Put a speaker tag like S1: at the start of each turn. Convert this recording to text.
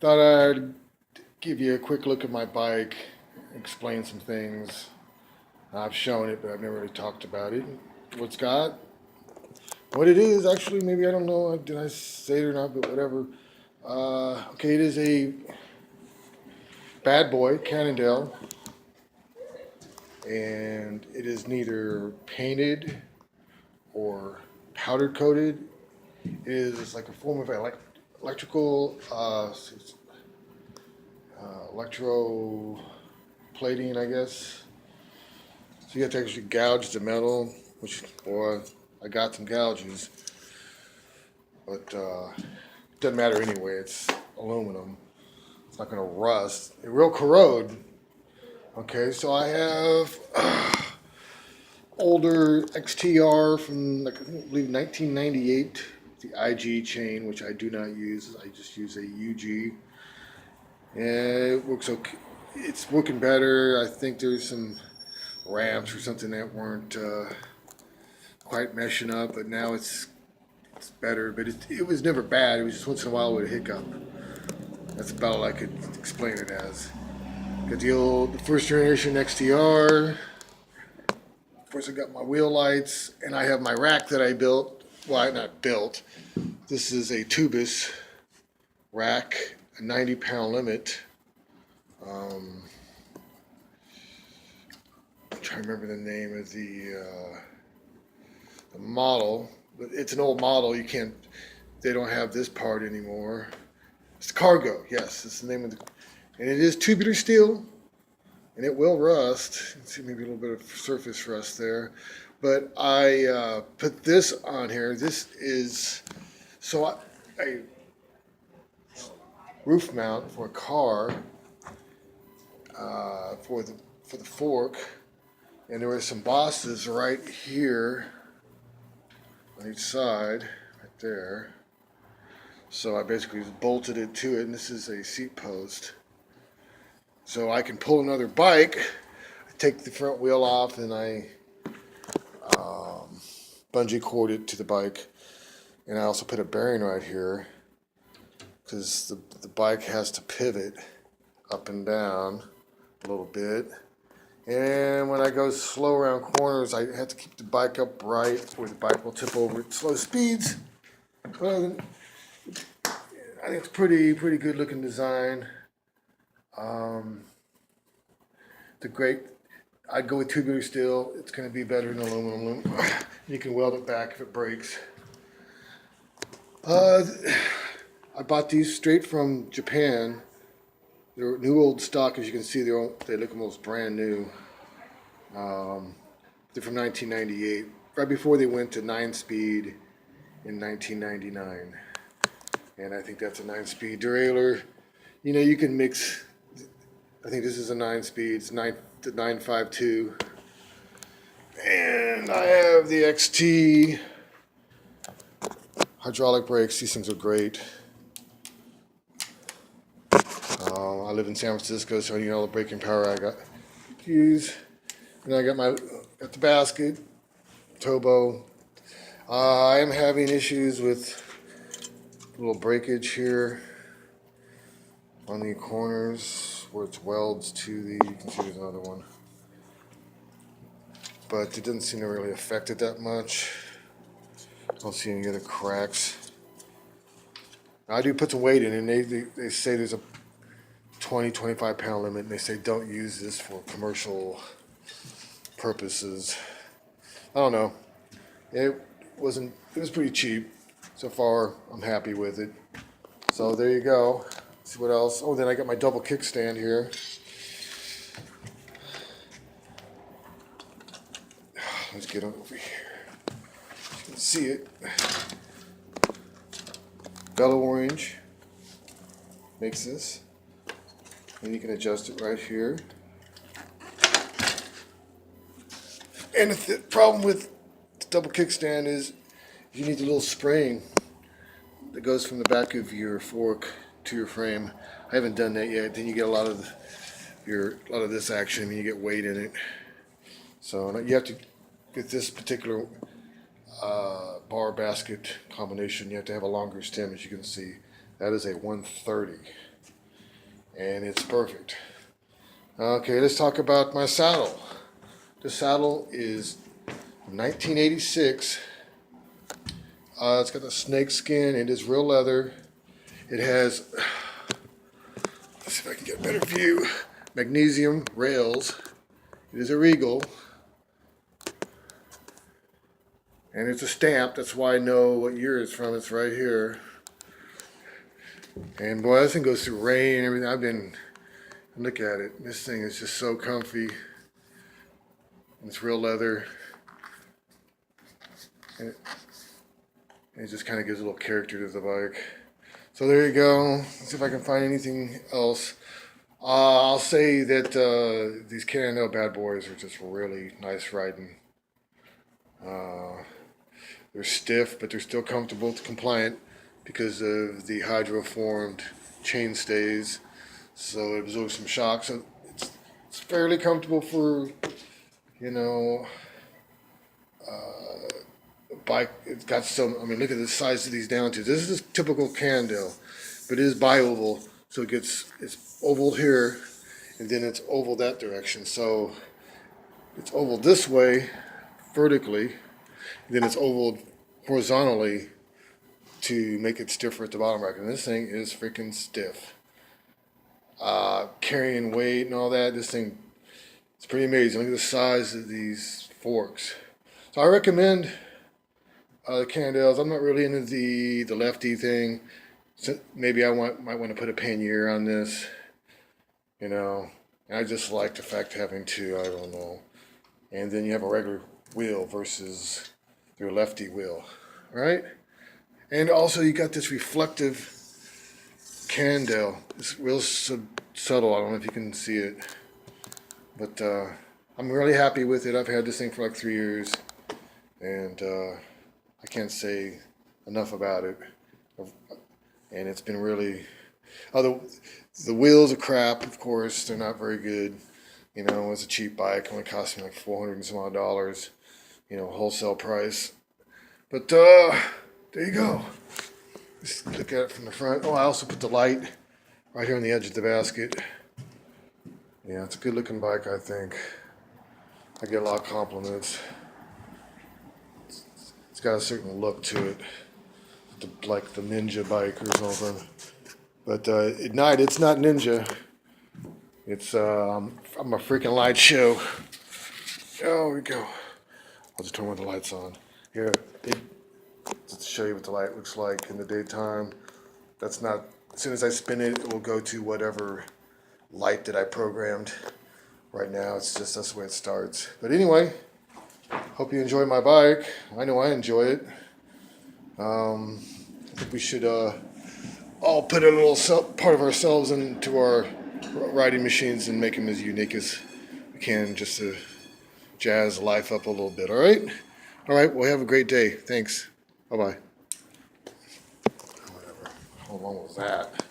S1: Thought I'd give you a quick look at my bike, explain some things. I've shown it, but I've never really talked about it. What's got, what it is, actually, maybe I don't know, did I say it or not, but whatever. Okay, it is a bad boy, Cannondale, and it is neither painted or powder coated. It is like a form of electrical electro plating, I guess. So you have to actually gouge the metal, which, boy, I got some gouges, but it doesn't matter anyway. It's aluminum. It's not going to rust. It will corrode. Okay, so I have older XTR from, like, I believe 1998, the IG chain, which I do not use. I just use a UG. And it works okay. It's working better. I think there's some ramps or something that weren't quite meshing up, but now it's better. But it was never bad. It was just once in a while with a hiccup. That's about all I could explain it as. Got the first generation XTR. Of course, I got my wheel lights, and I have my rack that I built. Well, not built. This is a tubus rack, a 90-pound limit. I'm trying to remember the name of the model, but it's an old model. You can't. They don't have this part anymore. It's the cargo. Yes, it's the name of the. And it is tubular steel, and it will rust. You can see maybe a little bit of surface rust there, but I put this on here. This is a roof mount for a car for the fork, and there were some bosses right here on each side, right there. So I basically just bolted it to it, and this is a seat post. So I can pull another bike, I take the front wheel off, and I bungee cord it to the bike. And I also put a bearing right here because the bike has to pivot up and down a little bit. And when I go slow around corners, I have to keep the bike upright or the bike will tip over at slow speeds. Well, I think it's pretty good looking design. The great, I'd go with tubular steel. It's going to be better than aluminum. You can weld it back if it breaks. I bought these straight from Japan. They're new old stock, as you can see. They look almost brand new. They're from 1998, right before they went to 9-speed in 1999. And I think that's a 9-speed derailleur. You know, you can mix. I think this is a 9-speed. It's 952. And I have the XT hydraulic brakes. These things are great. I live in San Francisco, so I need all the braking power I got to use. And I got the basket, toba. I am having issues with a little breakage here on the corners where it welds to the. You can see there's another one, but it doesn't seem to really affect it that much. I don't see any other cracks. I do put some weight in, and they say there's a 25 pound limit, and they say don't use this for commercial purposes. I don't know. It was pretty cheap. So far, I'm happy with it. So there you go. Let's see what else. Oh, then I got my double kickstand here. Let's get over here. You can see it. Bellow Orange makes this. And you can adjust it right here. And the problem with the double kickstand is you need the little spring that goes from the back of your fork to your frame. I haven't done that yet. Then you get a lot of this action. I mean, you get weight in it. So you have to get this particular bar basket combination. You have to have a longer stem, as you can see. That is a 130. and it's perfect. Okay, let's talk about my saddle. The saddle is 1986. It's got the snake skin. It is real leather. It has, let's see if I can get a better view, magnesium rails. It is a Regal. And it's a stamp. That's why I know what year it's from. It's right here. And boy, this thing goes through rain and everything. Look at it. This thing is just so comfy. It's real leather. And it just kind of gives a little character to the bike. So there you go. Let's see if I can find anything else. I'll say that these Cannondale bad boys are just really nice riding. They're stiff, but they're still comfortable, compliant because of the hydroformed chain stays. So it absorbs some shock. So it's fairly comfortable for, you know, bike. It's got some, I mean, look at the size of these down to. This is typical Cannondale, but it is bi-oval. So it's oval here, and then it's oval that direction. So it's oval this way, vertically, and then it's oval horizontally to make it stiffer at the bottom rack. And this thing is freaking stiff. Carrying weight and all that, this thing, it's pretty amazing. Look at the size of these forks. So I recommend the Cannondales. I'm not really into the lefty thing. So maybe I might want to put a pannier on this, you know. And I just like the fact of having two, I don't know. And then you have a regular wheel versus your lefty wheel, right? And also you got this reflective Cannondale. It's real subtle. I don't know if you can see it, but I'm really happy with it. I've had this thing for like 3 years, and I can't say enough about it. And it's been really, the wheels are crap, of course. They're not very good. You know, it's a cheap bike. It only cost me like $400 and some odd, you know, wholesale price. But there you go. Just look at it from the front. Oh, I also put the light right here on the edge of the basket. Yeah, it's a good looking bike, I think. I get a lot of compliments. It's got a certain look to it, like the Ninja bike or something. But at night, it's not Ninja. It's I'm a freaking light show. Oh, here we go. I'll just turn one of the lights on. Here, just to show you what the light looks like in the daytime. That's not, as soon as I spin it, it will go to whatever light that I programmed. Right now, it's just, that's the way it starts. But anyway, hope you enjoy my bike. I know I enjoy it. I think we should all put a little part of ourselves into our riding machines and make them as unique as we can, just to jazz life up a little bit. All right? All right, well, have a great day. Thanks. Bye-bye. Whatever. How long was that?